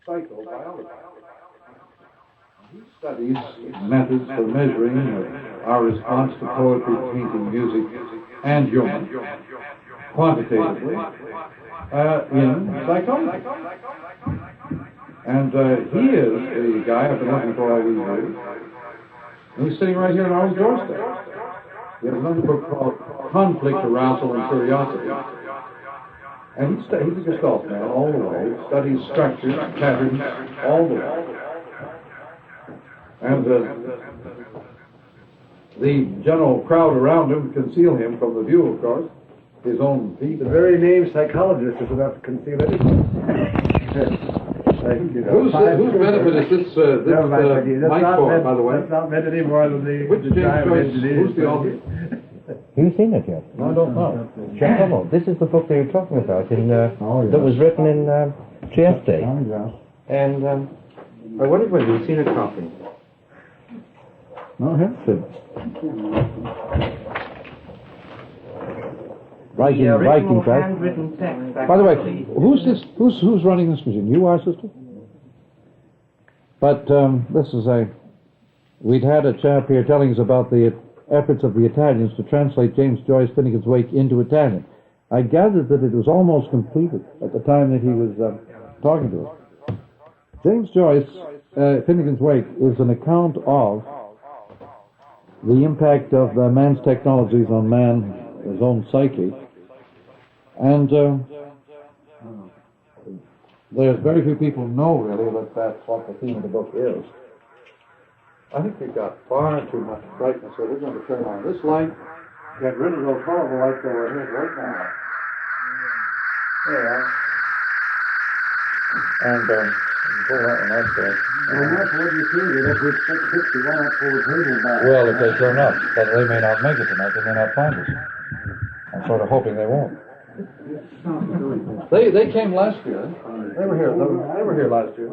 psychobiologist. He studies methods for measuring our response to poetry, painting, music, and humor quantitatively in psychology. And he is the guy I've been looking for all these years. And he's sitting right here on our doorstep. He has another book called Conflict, Arousal, and Curiosity. And he's a Gestalt man all the way. He studies structures, patterns, all the way. And the general crowd around him conceal him from the view, of course. His own feet. The very name psychologist is enough to conceal it. Whose benefit is this mic for, by the way? That's not meant any more than the... Which James Joyce? Who's the author? Have you seen it yet? No, I don't know. Gestalt. This is the book they were talking about that was written in Trieste. And I wondered whether you've seen a copy. No, I haven't seen it. Writing track. Handwritten text. By the way, who's running this machine? You are, sister? But this is we'd had a chap here telling us about the efforts of the Italians to translate James Joyce Finnegan's Wake into Italian. I gathered that it was almost completed at the time that he was talking to us. James Joyce Finnegan's Wake is an account of the impact of man's technologies on man, his own psyche. And there's very few people who know really that that's what the theme of the book is. I think we've got far too much brightness, so we're going to turn on this light, get rid of those horrible lights over here right now. There we are. And pull that one up there. Well, if they turn up, but they may not make it tonight, they may not find us. I'm sort of hoping they won't. They came last year. They were here. They were here last year.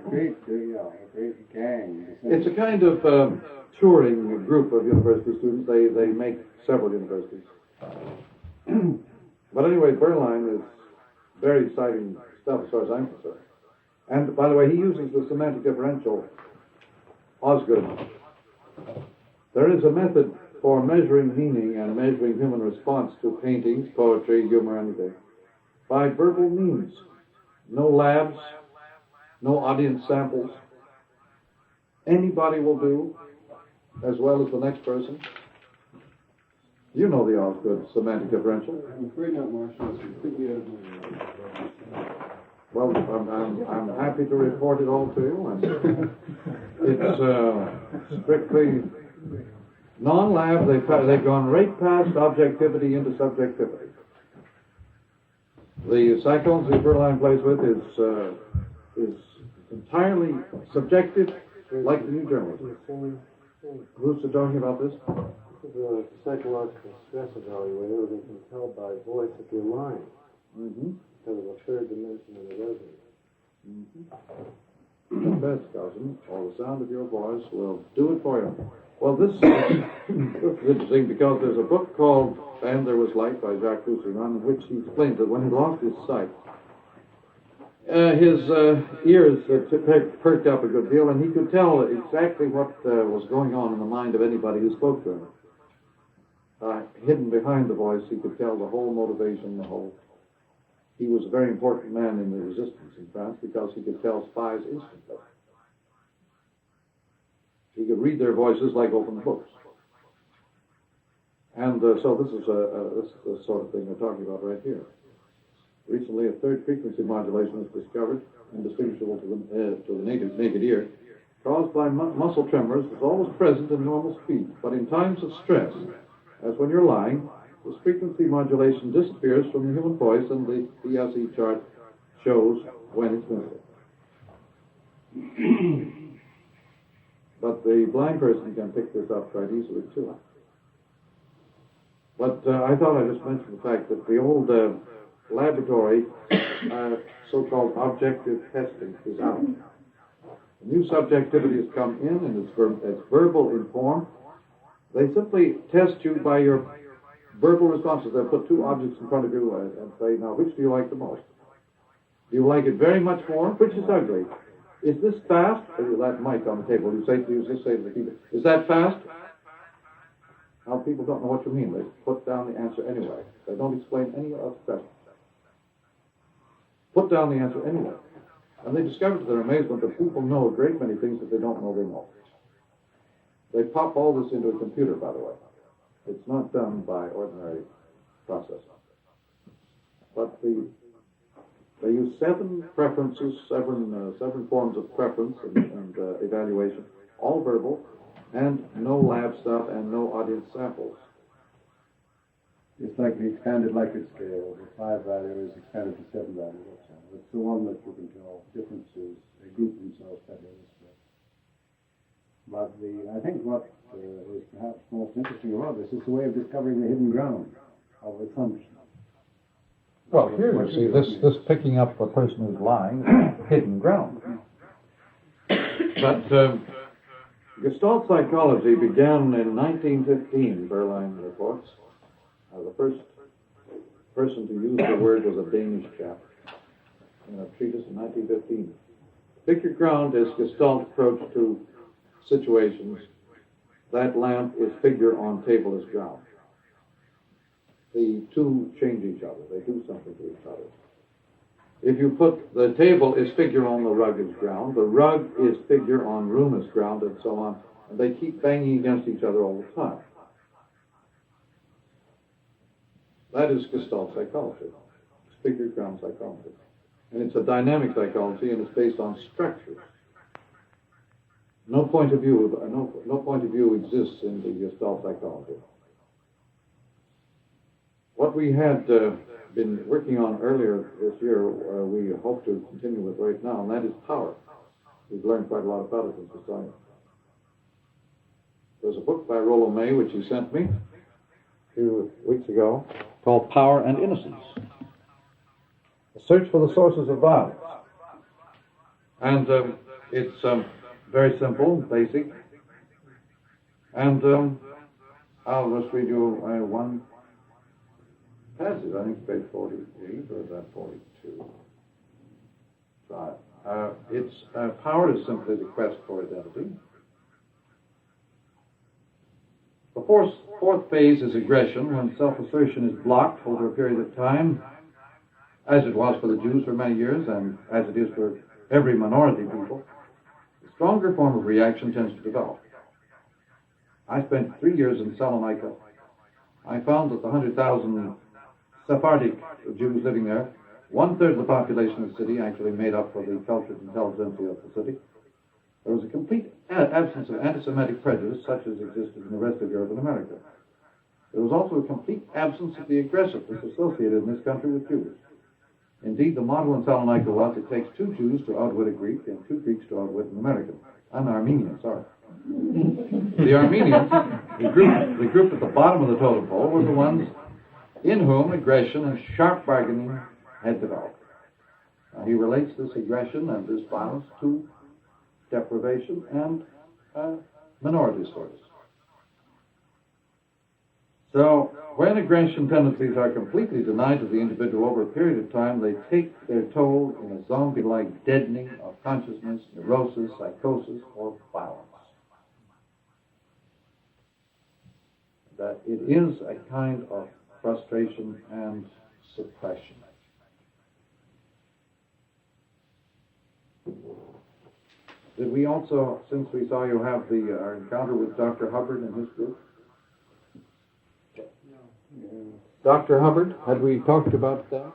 Great gang. It's a kind of touring group of university students. They make several universities. But anyway, BERLYNE is very exciting stuff as far as I'm concerned. And by the way, he uses the semantic differential, Osgood. There is a method for measuring meaning and measuring human response to paintings, poetry, humor, anything, by verbal means. No labs, no audience samples. Anybody will do, as well as the next person. You know the Osgood semantic differential. I'm afraid not, Marshall. It's completely out of my Well, I'm happy to report it all to you. And it's strictly non-lab. They've gone right past objectivity into subjectivity. The psychology BERLYNE plays with is entirely subjective, like the new journalism. Who's talking about this? This is a psychological stress evaluator that can tell by voice if you're lying. Mm-hmm. Because of a third dimension in the resonance. Mm-hmm. The best doesn't, or the sound of your voice will do it for you. Well, this is interesting because there's a book called And There Was Light by Jacques Cousteau, in which he explains that when he lost his sight, his ears perked up a good deal, and he could tell exactly what was going on in the mind of anybody who spoke to him. Hidden behind the voice, he could tell the whole motivation, the whole... He was a very important man in the resistance in France because he could tell spies instantly. He could read their voices like open books. And so this is the sort of thing we're talking about right here. Recently, a third frequency modulation was discovered, indistinguishable to the naked ear, caused by muscle tremors, is always present in normal speed. But in times of stress, as when you're lying, this frequency modulation disappears from the human voice, and the PSE chart shows when it's missing. But the blind person can pick this up quite easily, too. But I thought I'd just mention the fact that the old laboratory, so-called objective testing, is out. New subjectivity has come in, and it's verbal in form. They simply test you by your verbal responses. They'll put two objects in front of you and say, now, which do you like the most? Do you like it very much more? Which is ugly? Is this fast? That mic on the table. You say to the people, is that fast? Now people don't know what you mean. They put down the answer anyway. They don't explain any of the questions. Put down the answer anyway. And they discover to their amazement that people know a great many things that they don't know they know. They pop all this into a computer, by the way. It's not done by ordinary processing. But they use 7 preferences, seven forms of preference and evaluation, all verbal, and no lab stuff and no audience samples. It's like the expanded Likert scale. The 5 value is expanded to 7 values. It's the one that you can tell differences. They group themselves better this way. But I think what is perhaps most interesting about this is the way of discovering the hidden ground of assumption. Well, here you see this picking up a person who's lying, hidden ground. But Gestalt psychology began in 1915, BERLYNE reports. The first person to use the word was a Danish chap in a treatise in 1915. Figure ground is Gestalt's approach to situations. That lamp is figure on table is ground. The two change each other. They do something to each other. If you put the table is figure on the rug is ground, the rug is figure on room is ground, and so on, and they keep banging against each other all the time. That is Gestalt psychology. It's figure ground psychology. And it's a dynamic psychology, and it's based on structures. No point of view exists in the Gestalt psychology. What we had been working on earlier this year, we hope to continue with right now, and that is power. We've learned quite a lot about it in society. There's a book by Rollo May, which he sent me a few weeks ago, called Power and Innocence. A search for the sources of violence. And it's very simple, basic. And I'll just read you one passage. I think it's page 48, or is that 42? Right. Power is simply the quest for identity. The fourth phase is aggression, when self-assertion is blocked over a period of time, as it was for the Jews for many years, and as it is for every minority people. A stronger form of reaction tends to develop. I spent 3 years in Salonika. I found that the 100,000 Sephardic Jews living there, 1/3 of the population of the city actually made up for the cultured intelligentsia of the city. There was a complete absence of anti-Semitic prejudice, such as existed in the rest of Europe and America. There was also a complete absence of the aggressiveness associated in this country with Jews. Indeed, the motto in Salonika was, it takes 2 Jews to outwit a Greek and 2 Greeks to outwit an American. An Armenian, sorry. The Armenians, the group at the bottom of the totem pole, were the ones in whom aggression and sharp bargaining had developed. He relates this aggression and this violence to deprivation and minority stories. So, when aggression tendencies are completely denied to the individual over a period of time, they take their toll in a zombie-like deadening of consciousness, neurosis, psychosis, or violence. That it is a kind of frustration and suppression. Did we also, since we saw you have our encounter with Dr. Hubbard and his group? Dr. Hubbard, had we talked about that?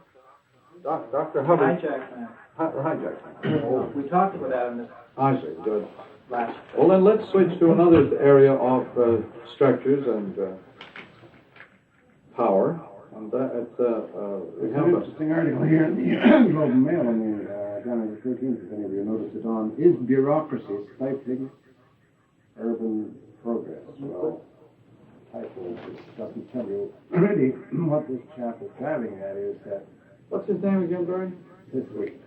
Dr. Hubbard. Hijack. We talked about that in this I see, good. last. Well, then let's switch to another area of structures and power. And we have an interesting article here in the Globe and Mail on the January 13th, if any of you noticed it, on Is Bureaucracy Stifling Urban Progress? Well, title doesn't tell you really what this chap is driving at is that. What's his name again, Barry? Lithwick.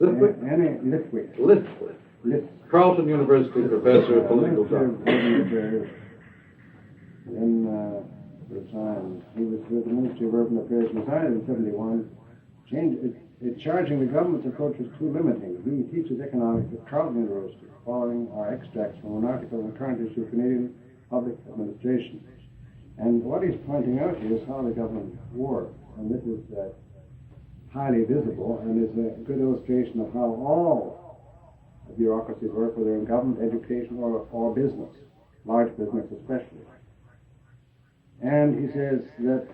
Lithwick? Lithwick. Carleton University professor of political science. In the time he was with the Ministry of Urban Affairs, retired in 71. charging the government's approach is too limiting. He teaches economics at Carleton University, following our extracts from an article in the current issue of Canadian Public Administration. And what he's pointing out here is how the government works, and this is highly visible and is a good illustration of how all bureaucracies work, whether in government, education, or business, large business especially. And he says that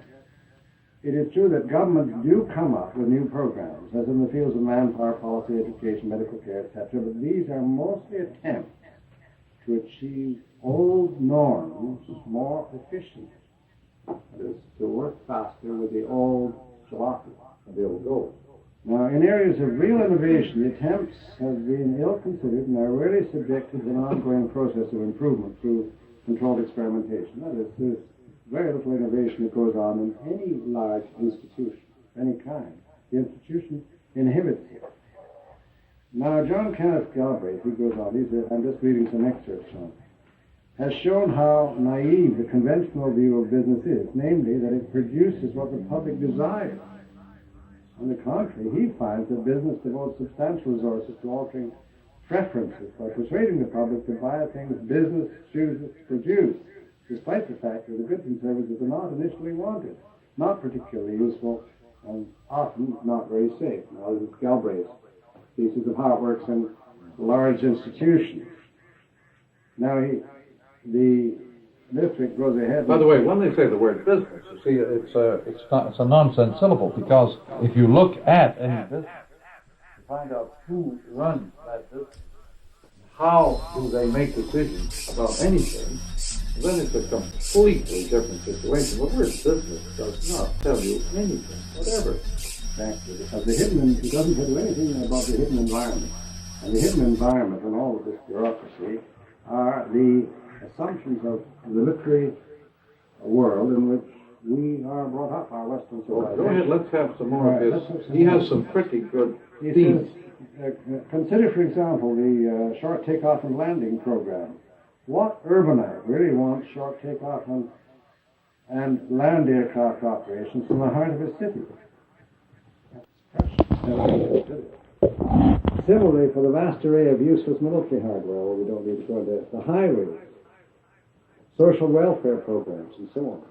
it is true that governments do come up with new programs, as in the fields of manpower, policy, education, medical care, etc., but these are mostly attempts to achieve old norms more efficiently. That is, to work faster with the old philosophy and the old goals. Now, in areas of real innovation, the attempts have been ill-considered and are rarely subjected to an ongoing process of improvement through controlled experimentation. That is, there's very little innovation that goes on in any large institution of any kind. The institution inhibits it. Now, John Kenneth Galbraith, he goes on, I'm just reading some excerpts from him, has shown how naive the conventional view of business is, namely that it produces what the public desires. On the contrary, he finds that business devotes substantial resources to altering preferences by persuading the public to buy things business chooses to produce, despite the fact that the goods and services are not initially wanted, not particularly useful, and often not very safe. Now, this is Galbraith's thesis of how it works in large institutions. Now, the district goes ahead. By the way, when they say the word business, you see, it's a nonsense syllable, because if you look at any business, to find out who runs that business, how do they make decisions about anything, then it's a completely different situation. The word business does not tell you anything, whatever. Exactly, because it doesn't tell you anything about the hidden environment. And the hidden environment in all of this bureaucracy are the assumptions of the literary world in which we are brought up, our Western civilization. Go ahead, let's have some more of his. He has some pretty good themes. Consider, for example, the short takeoff and landing program. What urbanite really wants short takeoff and land aircraft operations from the heart of a city? Similarly, for the vast array of useless military hardware, we don't need to go into the highways, social welfare programs, and so on.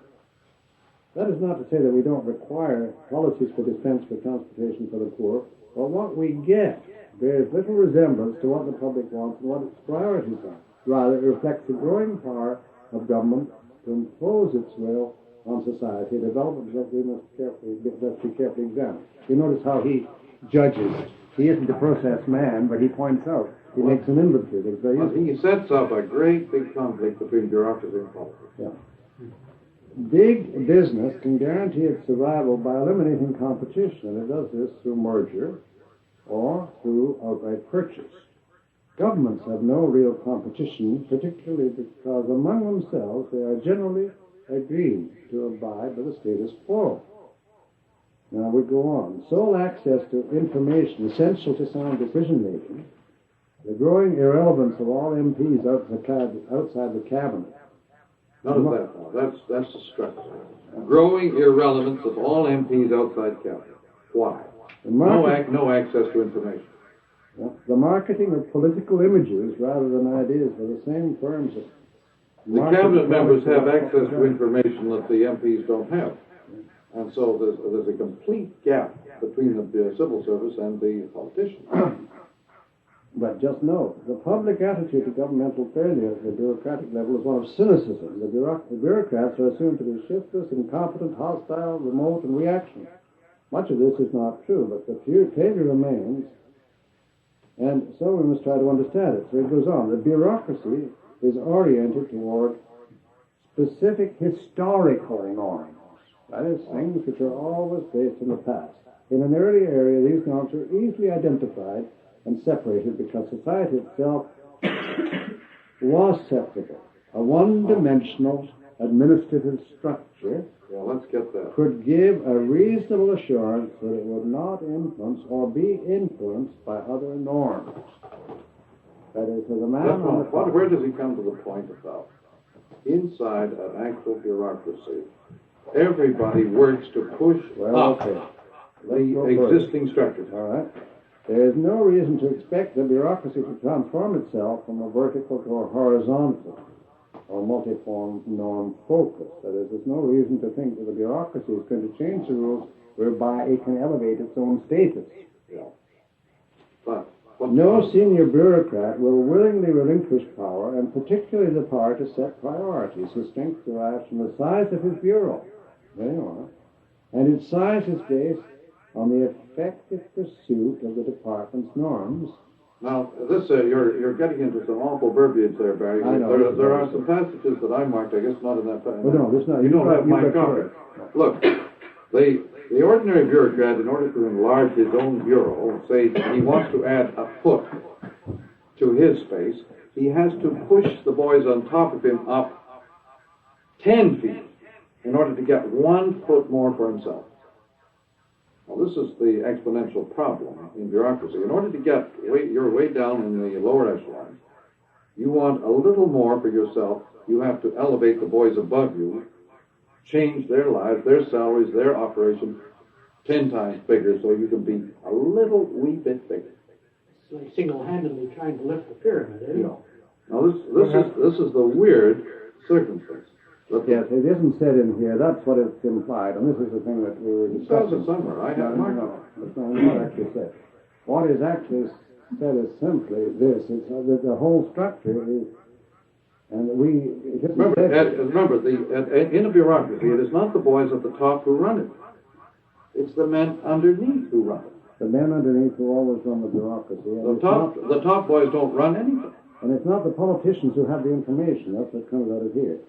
That is not to say that we don't require policies for dispense for transportation for the poor, but what we get bears little resemblance to what the public wants and what its priorities are. Rather, it reflects the growing power of government to impose its will on society, a development that we must be carefully examine. You notice how he judges. He isn't a process man, but he points out, he makes an inventory. He sets up a great big conflict between bureaucracy and politics. Yeah. Big business can guarantee its survival by eliminating competition, and it does this through merger or through outright purchase. Governments have no real competition, particularly because among themselves they are generally agreed to abide by the status quo. Now we go on. Sole access to information essential to sound decision-making, the growing irrelevance of all MPs outside the cabinet. None of that now. That's the structure. Growing irrelevance of all MPs outside cabinet. Why? No access to information. The marketing of political images rather than ideas by the same firms. The cabinet members have access to information that the MPs don't have. And so there's a complete gap between the civil service and the politicians. But just note, the public attitude to governmental failure at the bureaucratic level is one of cynicism. The bureaucrats are assumed to be shiftless, incompetent, hostile, remote, and reactionary. Much of this is not true, but the failure remains, and so we must try to understand it. So it goes on. The bureaucracy is oriented toward specific historical norms. That is, things which are always based in the past. In an early area, these norms are easily identified and separated because society itself was separable. A one-dimensional administrative structure could give a reasonable assurance that it would not influence or be influenced by other norms. That is, as a man on the farm. Where does he come to the point about inside an actual bureaucracy, everybody works to push up. Okay. Let's go the further. existing structures. All right. There is no reason to expect the bureaucracy to transform itself from a vertical to a horizontal or multiform norm focus. That is, there's no reason to think that the bureaucracy is going to change the rules whereby it can elevate its own status. Yeah. But No senior bureaucrat will willingly relinquish power, and particularly the power to set priorities. His strength derives from the size of his bureau. There you are. And its size is based on the effective pursuit of the department's norms. now, this you're getting into some awful verbiage there, Barry. I know. There are some passages that I marked, I guess not in that. Oh, no, this not. You don't have my got copy. yours. Look, the ordinary bureaucrat, in order to enlarge his own bureau, say he wants to add a foot to his space, he has to push the boys on top of him up 10 feet in order to get 1 foot more for himself. Well, this is the exponential problem in bureaucracy. In order to get your way down in the lower echelon, you want a little more for yourself. You have to elevate the boys above you, change their lives, their salaries, their operation 10 times bigger so you can be a little wee bit bigger. It's like single-handedly trying to lift the pyramid, isn't it? Now this is the weird circumstance. Yes, it isn't said in here. That's what it's implied, and this is the thing that we were It says discussing. it somewhere. I have marked it. That's not what actually said. What is actually said is simply this: it's that the whole structure is, and we. It isn't said- Remember, in a bureaucracy, it is not the boys at the top who run it. It's the men underneath who run it. the men underneath who always run the bureaucracy. And The top boys don't run anything. And it's not the politicians who have the information. That's what comes out of here.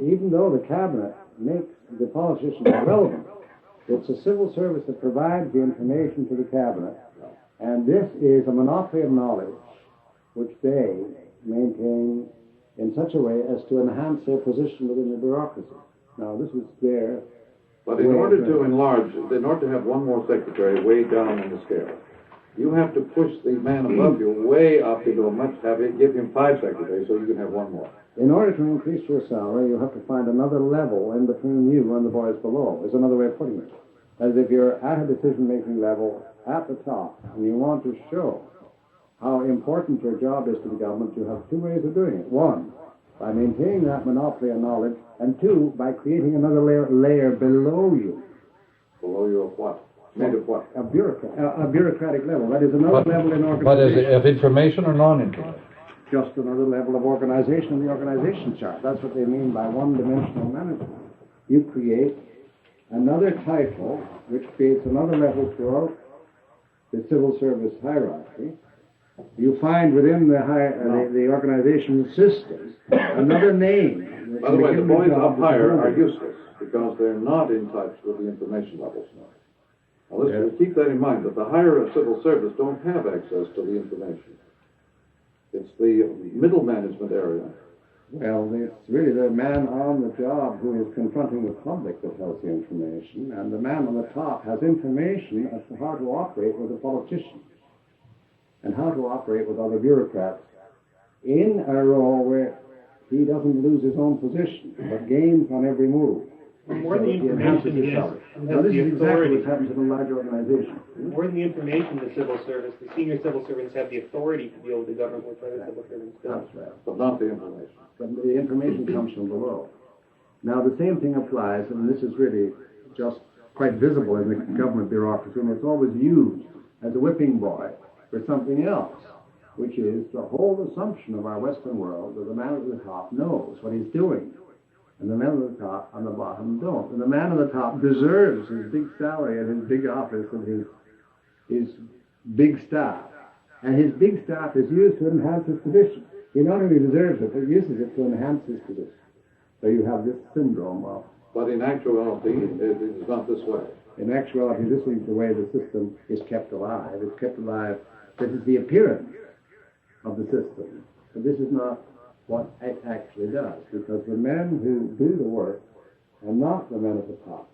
Even though the cabinet makes the politicians relevant, it's the civil service that provides the information to the cabinet. And this is a monopoly of knowledge which they maintain in such a way as to enhance their position within the bureaucracy. Now, this is their... But in order to enlarge, in order to have one more secretary way down in the scale, you have to push the man above you way up into a much heavier, give him 5 secretaries so you can have one more. In order to increase your salary, you have to find another level in between you and the boys below, is another way of putting it. As if you're at a decision-making level at the top, and you want to show how important your job is to the government, you have 2 ways of doing it. 1, by maintaining that monopoly of knowledge, and 2, by creating another layer below you. Below you of what? Made of what? A bureaucratic level. That is another level in organization. But is it of information or non-information? Just another level of organization in the organization chart. That's what they mean by one-dimensional management. You create another title which creates another level throughout the civil service hierarchy. You find within the organization system another name. By the way, the boys up higher are useless because they're not in touch with the information levels now. Now, let's keep that in mind, that the higher civil service don't have access to the information. It's the middle management area. Well, it's really the man on the job who is confronting the public that has the information, and the man on the top has information as to how to operate with a politician and how to operate with other bureaucrats in a role where he doesn't lose his own position, but gains on every move. The more So the he information enhances his is, salary. and Now, has this the is exactly authority. what happens in a large organization. The more the information the civil service, the senior civil servants have the authority to deal with the government, which other civil servants don't. That's right. But not the information. But the information comes from below. Now, the same thing applies, and this is really just quite visible in the government bureaucracy, and it's always used as a whipping boy for something else, which is the whole assumption of our Western world that the man at the top knows what he's doing, and the men at the top on the bottom don't. And the man at the top deserves his big salary and his big office and his big staff. And his big staff is used to enhance his position. He not only deserves it, but uses it to enhance his position. So you have this syndrome of, But in actuality, it is not this way. in actuality, this is the way the system is kept alive. It's kept alive. This is the appearance of the system. But this is not what it actually does, because the men who do the work are not the men at the top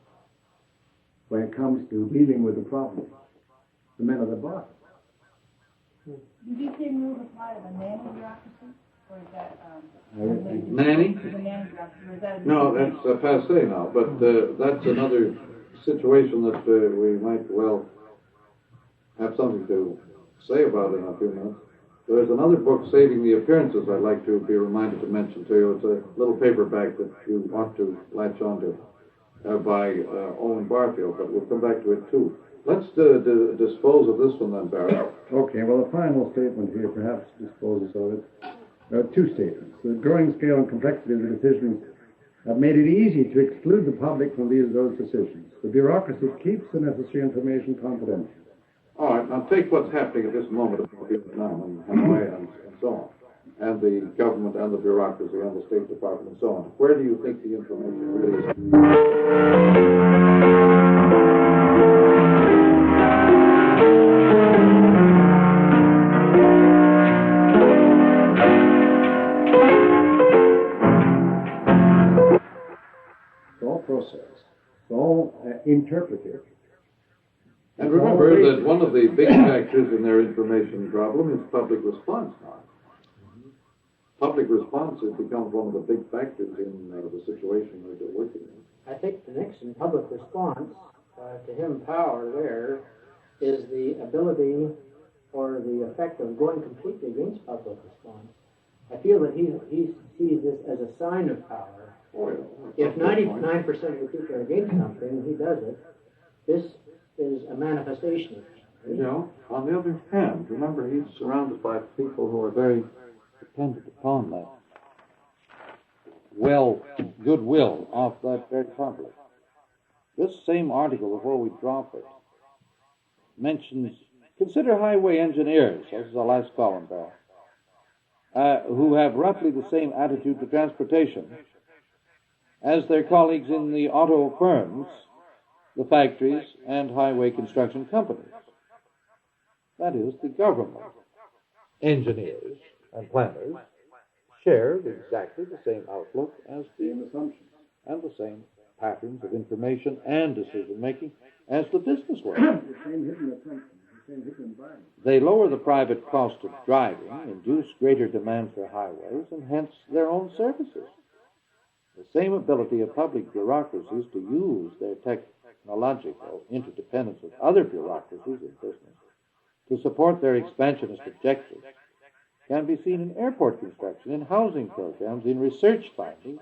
when it comes to dealing with the problem. The men at the bottom. Do these same rules apply to the nanny bureaucracy? Or is that, Nanny? to the nanny bureaucracy, or is that? No, that's passé now, but that's another situation that we might well have something to say about in a few minutes. There's another book, Saving the Appearances, I'd like to be reminded to mention to you. It's a little paperback that you ought to latch onto by Owen Barfield, but we'll come back to it too. Let's dispose of this one then, Barry. Okay, well, the final statement here perhaps disposes of it. Two statements. The growing scale and complexity of the decisions have made it easy to exclude the public from those decisions. The bureaucracy keeps the necessary information confidential. All right, now take what's happening at this moment in Vietnam and Hanoi and so on, and the government and the bureaucracy and the State Department and so on. Where do you think the information really is? It's all processed. It's all interpreted. And remember that one of the big factors in their information problem is public response now. Public response has become one of the big factors in the situation that they're working in. I think the Nixon public response to him power there is the ability or the effect of going completely against public response. I feel that he sees this as a sign of power. Oh, yeah. If 99% of the people are against something and he does it, this is a manifestation of it. You know, on the other hand, remember he's surrounded by people who are very dependent upon that goodwill of that very public. This same article, before we drop it, mentions, consider highway engineers, this is the last column there, who have roughly the same attitude to transportation as their colleagues in the auto firms, the factories, and highway construction companies. That is, the government engineers and planners share exactly the same outlook as the assumptions and the same patterns of information and decision-making as the business world. The same hidden assumption, the same hidden environment. They lower the private cost of driving, induce greater demand for highways, and hence their own services. The same ability of public bureaucracies to use their technological interdependence with other bureaucracies in business to support their expansionist objectives can be seen in airport construction, in housing programs, in research funding,